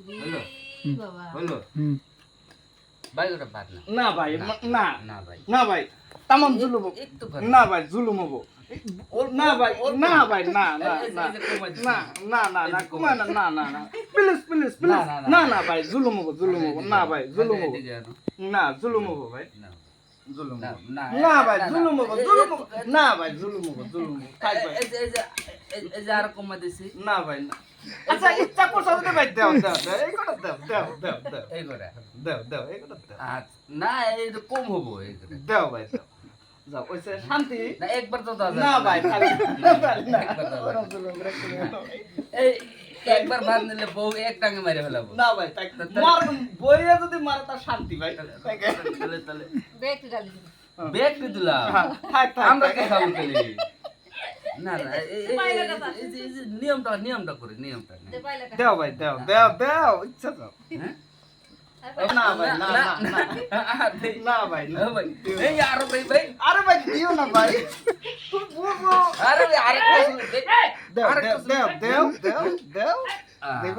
হলো বাবা হলো ভাই ওটা ভাত না না ভাই না না ভাই না ভাই তামাম জুলুম হবো। একটু না ভাই জুলুম হবো না ভাই না ভাই না না না না না না না কুমা না না না না প্লিজ প্লিজ প্লিজ না না ভাই জুলুম হবো না ভাই জুলুম হবো না জুলুম হবো ভাই জুলুম হবো না ভাই জুলুম হবো না ভাই জুলুম হবো খাই ভাই এই যে আর কমা দিছি না ভাই না আচ্ছা ইচ্ছা করছ তো ভাই দাও দাও দাও এই কথা দাও দাও দাও দাও এই করে দাও দাও এই কথা দাও না এই তো কম হবো এই করে দাও ভাই দাও যাও ওইসে শান্তি না একবার তো দাও না ভাই খালি না একবার দাও ওরম জুলুম রাখতে না। এই একবার ভাত নিলে বউ এক টাঙ্গে মারে ফেলাবো না ভাই তাই মার বইয়া যদি মারে তার শান্তি ভাই তাহলে তাহলে বেক ডালি বেগ কি দিলা থাক থাক আমরা কি খাবো তাহলে না না এই যে নিয়মটা করে নিয়মটা দে পাইলা কা দাও ভাই দাও দাও দাও ইচ্ছা দাও হ্যাঁ না ভাই না না না ভাই না ভাই এই আরো ভাই ভাই আরে ভাই দিও না ভাই তুই বুঝো আরে আরে দাও দাও দাও দাও দাও দেব